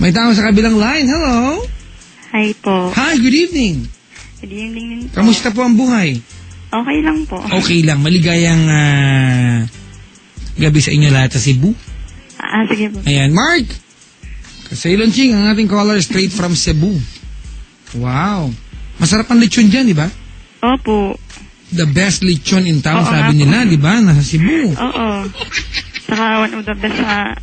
May tao sa kabilang line. Hello. Hi po. Hi, good evening. Good evening din po. Kamusta po ang buhay? Okay lang po. Okay lang. Maligayang gabi sa inyo lahat sa Cebu. Sige po. Ayan, Mark. Kasaylon Ching, ang ating caller straight from Cebu. Wow. Masarap ang lechon dyan, di ba? Opo. The best lechon in town, Oo, sabi nila, di ba? Nasa Cebu. Oo. Saka one of the best sa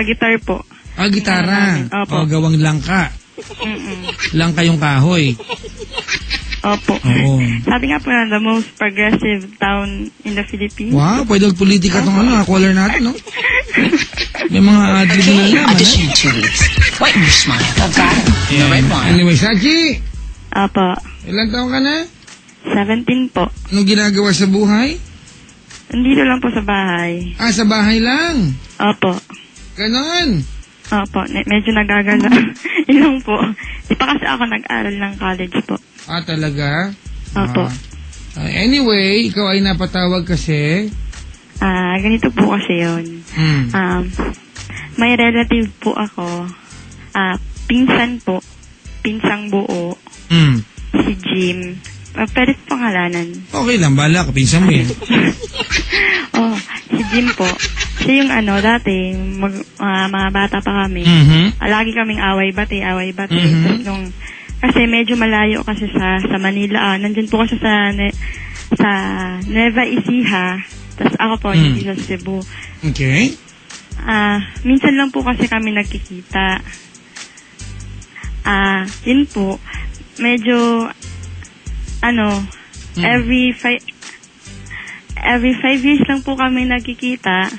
guitar po. Gitara. Opo. Gawang langka. Langka yung kahoy. Opo. Oo. Sabi nga po na the most progressive town in the Philippines. Wow, pwede politika itong caller natin, no? May mga adlib na naman. Audition 2 weeks. Whiten your smile. Got it. The red one. Anyway, Sachi, Opo. ilang taon ka na? 17 po. Anong ginagawa sa buhay? Nandito lang po sa bahay. Sa bahay lang. Opo. Ganon. Opo. Medyo nagagala. Yun lang po. Di pa kasi ako nag-aral ng college po. Talaga? Opo. Anyway, ikaw ay napatawag kasi? Ganito po kasi yun. May relative po ako. Pinsan po. Pinsang buo. Si Jim. Pwede po pangalanan. Okay lang, bala ka. Pinsan mo yan. Si Jim po. Siya yung dati, mga bata pa kami. Lagi kaming away-bati. Kasi medyo malayo kasi sa Manila. Nandyan po kasi sa Nueva Ecija. Tapos ako po, hindi sa Cebu. Okay. Minsan lang po kasi kami nagkikita. Yun po. Medyo, every 5 years lang po kami nagkikita.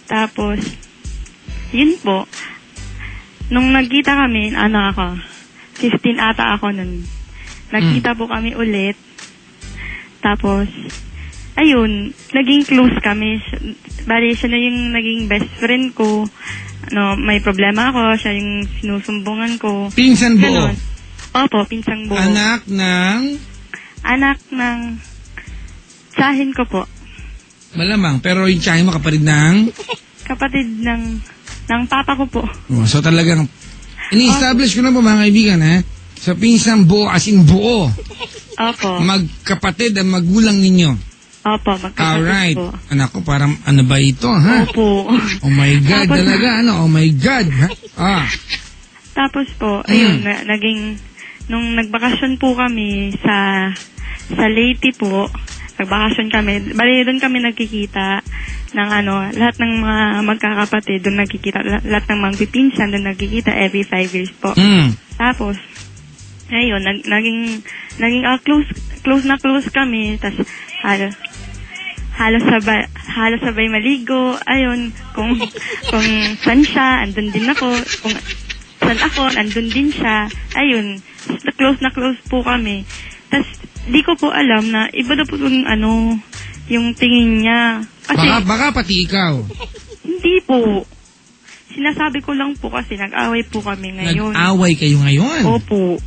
Tapos, yun po. Nung nagkita kami, 15 ata ako nun. Nagkita po kami ulit. Tapos, ayun, naging close kami. Bali, siya na yung naging best friend ko. May problema ako, siya yung sinusumbungan ko. Pinsan buo? Ganon. Opo, pinsang buo. Anak ng tsahin ko po. Malamang, pero yung tsahin mo kapatid ng? Kapatid ng papa ko po. So talagang, ini-establish ko na po mga kaibigan, sa pinsang buo, as in buo. Opo. Magkapatid ang magulang ninyo. Opo, magkapatid Alright. po. Anak ko, parang ano ba ito, ha? Opo. Oh my God, Tapos, talaga, Oh my God, ha? Tapos po, ayun, nung nagbakasyon po kami sa Leyte po, nagbakasyon kami, bali doon kami nagkikita ng lahat ng mga magkakapatid, doon nagkikita, lahat ng mga pipinsan, doon nagkikita every 5 years po. Tapos, ayun, naging close kami, tas halos sabay maligo, ayun, kung saan siya, andun din ako, kung saan ako, andun din siya, ayun, na close po kami. Tas, di ko po alam na iba na po yung tingin niya. Kasi, baka pati ikaw. Hindi po. Sinasabi ko lang po kasi nag-away po kami ngayon. Nag-away kayo ngayon? Opo.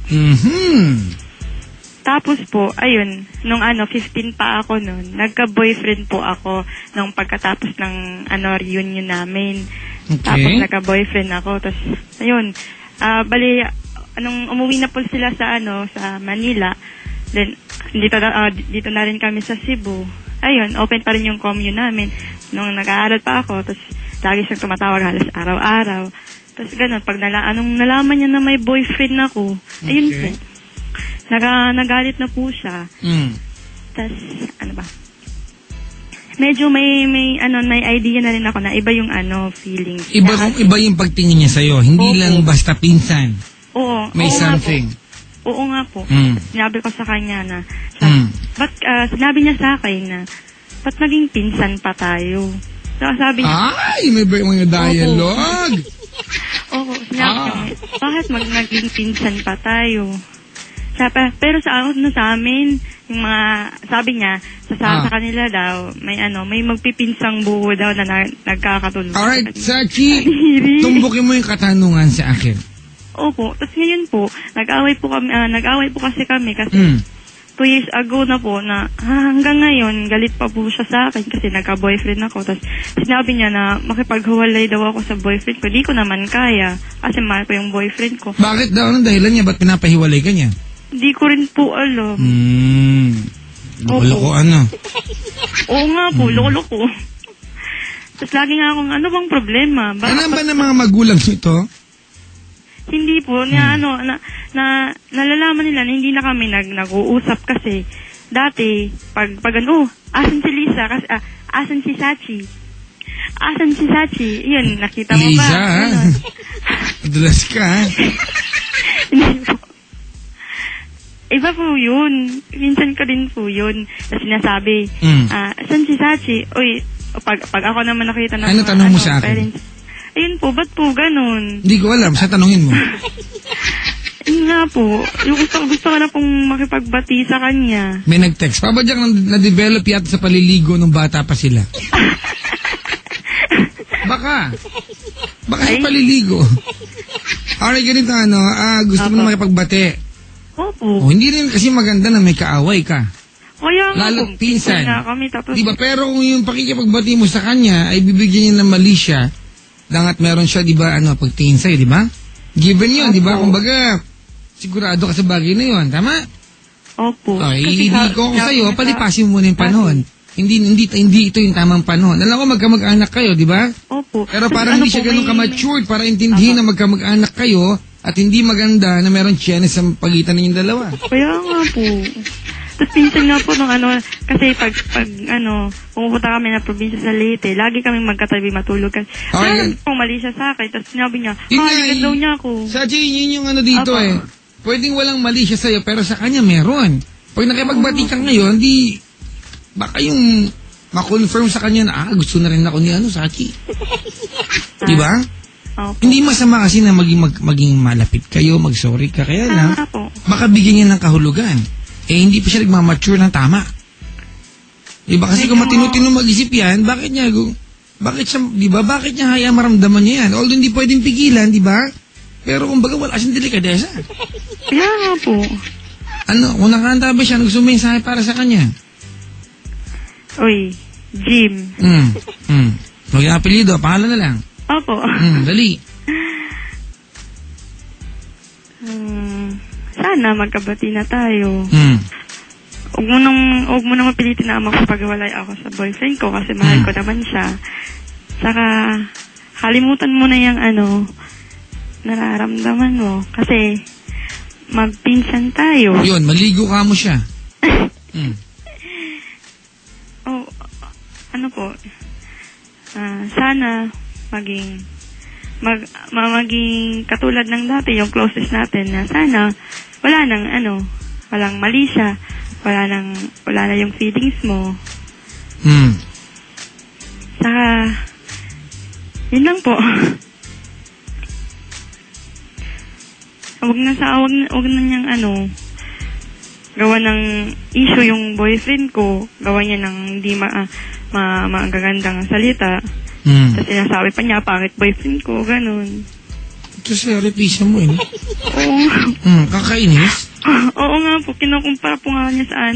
Tapos po, ayun, nung 15 pa ako nun, nagka-boyfriend po ako nung pagkatapos ng reunion namin. Okay. Tapos nagka-boyfriend ako. Tapos, ayun, bali, nung umuwi na po sila sa Manila, then, dito na rin kami sa Cebu. Ayun, open pa rin yung commune namin. Nung nag-aaral pa ako, tapos, lagi siyang tumatawag halos araw-araw. Tapos, ganun, pag nalaman niya na may boyfriend ako, ayun po. Nagalit na po siya. Tapos, medyo may idea na rin ako na iba yung feelings. Iba yung pagtingin niya sa'yo. Hindi lang basta pinsan. Oo. May something. Oo nga po. Sinabi ko sa kanya na, sinabi niya sa akin na, ba't naging pinsan pa tayo? So, sabi niya, may mga dialogue. Oo, sinabi niya, bakit naging pinsan pa tayo? Pero sa amin, yung mga, sabi niya, sa kanila daw, may magpipinsang buo daw na nagkakatulog. Alright, Sachi, tumbukin mo yung katanungan sa akin. Opo, tapos ngayon po, nag-away po kasi 2 years ago na po na hanggang ngayon galit pa po siya sa akin kasi nagka-boyfriend ako. Tapos sinabi niya na makipaghiwalay daw ako sa boyfriend ko. Di ko naman kaya kasi mahal ko yung boyfriend ko. Bakit daw? Anong dahilan niya? Ba't pinapahiwalay ka niya? Di ko rin po alam. Loko ano? Oo nga po, loko. Tapos lagi nga akong ano bang problema? Ano ba ng mga magulang nito? Hindi po, nalalaman nila na hindi na kami nag-uusap kasi dati, pag asan si Lisa, kasi, asan si Sachi, yun, nakita mo Lisa, ba? ha? Madulas ka, ha? Hindi po. Iba po yun. Minsan ko din po yun. Tapos sinasabi, asan si Sachi? Uy, pag ako naman nakita ng ano tanong mo sa akin? Parents, ayun po, ba't po ganun? Hindi ko alam. Sa tanungin mo. Yun nga po. Yung gusto ko na pong makipagbati sa kanya. May nag-text. Papadyak na-develop yata sa paliligo nung bata pa sila. Baka sa paliligo. Alright, ganito gusto mo na makipagbati. Opo. Hindi rin kasi maganda na may kaaway ka. Kaya nga Lalo po, pinsan. na kami, tapos, Diba, pero kung yung pakikipagbati mo sa kanya ay bibigyan niya ng mali siya, dangat meron siya, diba, pagtingin sa'yo, diba? Given yun, diba? Kumbaga, sigurado ka sa bagay na yun, tama? Opo. Okay, hindi ko sa'yo, palipasin mo muna yung panahon. Hindi ito yung tamang panahon. Alam ko magkamag-anak kayo, diba? Opo. Pero parang hindi siya ganun ka-matured para intindihin na magkamag-anak kayo at hindi maganda na meron chienes sa pagitan ninyong dalawa. Kaya nga po. Tapos pinsan nga po nung kasi pag pumupunta kami na probinsya sa Leyte, lagi kaming magkatabi matulog. Kaya kung mali siya sa akin, tapos sinabi niya, halikan daw niya ako. Sachi, yun yung dito Pwedeng walang mali siya sa'yo, pero sa kanya meron. Pag nakipagbati ka ngayon, baka yung ma-confirm sa kanya na, gusto na rin ako ni Sachi. Diba? Hindi masama kasi na maging malapit kayo, mag-sorry ka, kaya lang, baka bigyan niya ng kahulugan. Hindi pa siya nagmamature ng tama. Diba? Kasi kung matino-tino mag-isip yan, bakit niya hayaan maramdaman niya yan? Although hindi pwedeng pigilan, diba? Pero kumbaga wala siyang delikadesa. Kaya nga po. Kung nakahanda ba siya, gusto mo mensahe para sa kanya? Uy, Jim. Mag-apelido, pangalan na lang. Opo. Dali. Sana magkabati na tayo. Huwag mo nang mapilitin na makapaghiwalay ako sa boyfriend ko kasi mahal ko naman siya. Saka, kalimutan mo na yung nararamdaman mo. Kasi, magpinsan tayo. Yun, maligo ka mo siya. Sana, maging katulad ng dati, yung closest natin na sana, walang mali siya, wala na yung feelings mo. Saka, yun lang po. Huwag na niyang gawa ng issue yung boyfriend ko, gawa niya ng hindi magagandang salita. Tapos sinasabi pa niya, pangit boyfriend ko, ganun. Ito sa repisa mo Oo. Kakainis? Oo nga po, kinukumpara po nga niya sa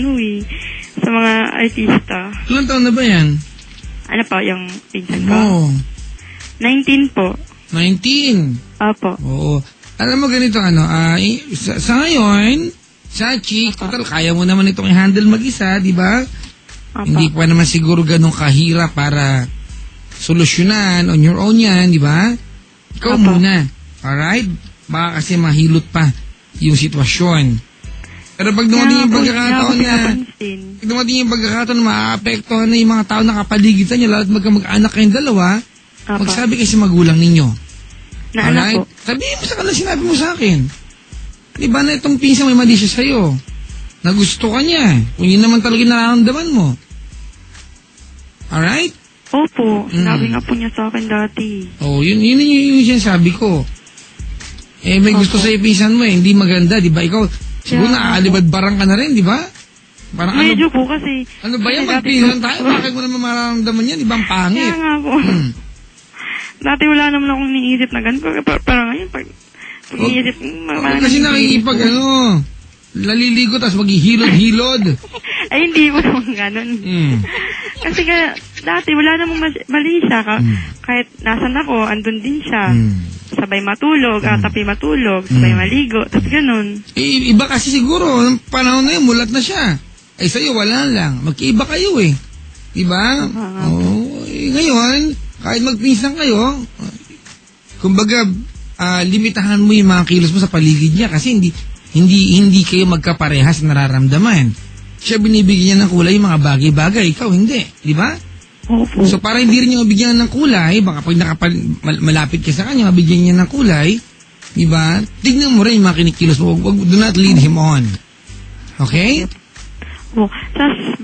sa mga artista. Ilang taon na ba yan? Ano po, yung pinsan ko? 19 po. 19? Opo. Oo. Alam mo ganito, sa ngayon, Sachi, total, kaya mo naman itong i-handle mag-isa, di ba? Hindi pa naman siguro ganun kahirap para solusyonan on your own yan, di ba? Ikaw muna. Alright? Baka kasi mahilot pa yung sitwasyon. Pero pag dumating yung pagkakataon na maaapektuhan na yung mga tao na kapaligid sa inyo, lalo't magkamag-anak kayong dalawa, magsabi kayo sa magulang ninyo. Alright? Sabihin mo sa kanila, sinabi mo sa akin. Di ba na itong pinsan may mali siya sa'yo? Na gusto ka niya. Kung yun naman talaga nararamdaman mo. Alright? Opo. Sinabi nga po niya sa akin dati. Yun yung sinasabi ko. May gusto sa'yo pinsan mo hindi maganda, di ba? Ikaw, siguro naaalibad-barang ka na rin, di ba? Parang medyo po kasi. Ano ba yan? Magpinsan tayo? Bakit mo naman mararamdaman yan? Di ba ang pangit? Kaya nga po. Dati wala naman akong niisip na ganito. Parang ngayon, pag iniisip, kasi Naliligo, tapos maghihilod-hilod. Ay, hindi po naman ganun. Kasi nga, dati wala namang mali siya. Kahit nasan ako, andun din siya. Sabay matulog, tapi matulog, sabay maligo, tapos ganun. Iba kasi siguro, ng panahon na yun, mulat na siya. Ay, sa'yo, wala lang. Magkiiba kayo eh. Diba? Ngayon, kahit magpinsan kayo, kumbaga, limitahan mo yung mga kilos mo sa paligid niya kasi hindi kayo magkaparehas na nararamdaman. Siya binibigyan niya ng kulay yung mga bagay-bagay, ikaw hindi, di ba? Opo. So para hindi rin niya mabigyan ng kulay, baka pag malapit ka sa kanya, mabigyan niya ng kulay, di ba? Tignan mo rin yung mga kinikilos mo, do not lead him on. Okay? Oh, tapos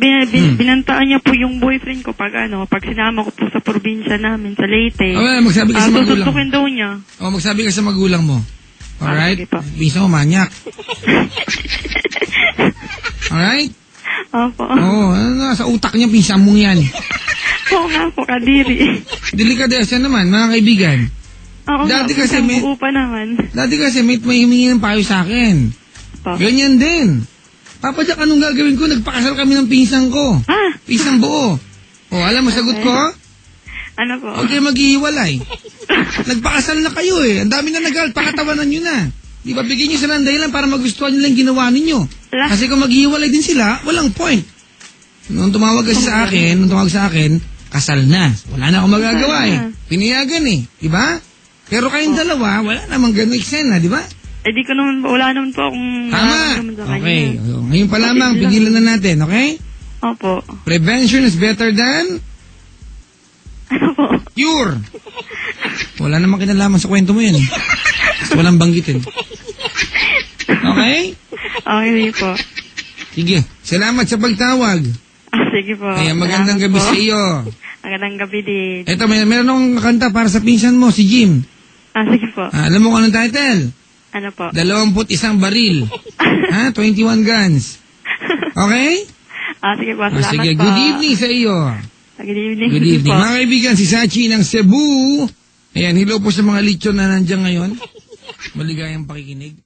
binantaan niya po yung boyfriend ko pag sinama ko po sa probinsya namin, sa Leyte. Magsabi ka sa magulang. Susutukin daw niya. Magsabi ka sa magulang mo. Alright? Bisa mo, manyak. Alright? Opo. Sa utak niya, pinsan mo yan. Oo nga po, kadiri. Delikadesa naman, mga kaibigan. Oo dati nga, kasi buo pa naman. Dati kasi may humingi ng payo sa akin. Ganyan din. Papa Jack, anong gagawin ko? Nagpakasal kami ng pinsan ko. Pinsang buo. Alam mo, sagot ko? Ano po? Huwag kayo maghihiwalay. Nagpakasal na kayo eh. Ang dami na nagalit, pakatawanan nyo na. Di ba, bigyan nyo sila ng dahilan para magustuhan nyo lang ginawa ninyo. Kasi kung maghihiwalay din sila, walang point. Nung tumawag kasi sa akin, kasal na. Wala na akong magagawa eh. Pinayagan eh. Di ba? Pero kayong dalawa, wala namang ganun eksena, di ba? Di ko naman, wala naman po akong... Tama. Okay. Ngayon pa lamang, pigilan na natin, okay? Opo. Prevention is better than... Ano po? Cure. Wala namang kinalaman sa kwento mo yan eh. Walang banggitin. Okay? Okay po. Sige. Salamat sa pagtawag. Sige po. Ay, magandang gabi sa iyo. Magandang gabi din. Eto, meron akong kanta para sa pinsan mo, si Jim. Sige po. Alam mo kung anong title? Ano po? 21 baril. 21 guns. Okay? Sige po. Salamat sige. po. Good evening sa iyo. Good evening. Good evening. Mga kaibigan, si Sachi ng Cebu. Ayan, hello po sa mga lechon na nandiyan ngayon. Maligayang pakikinig.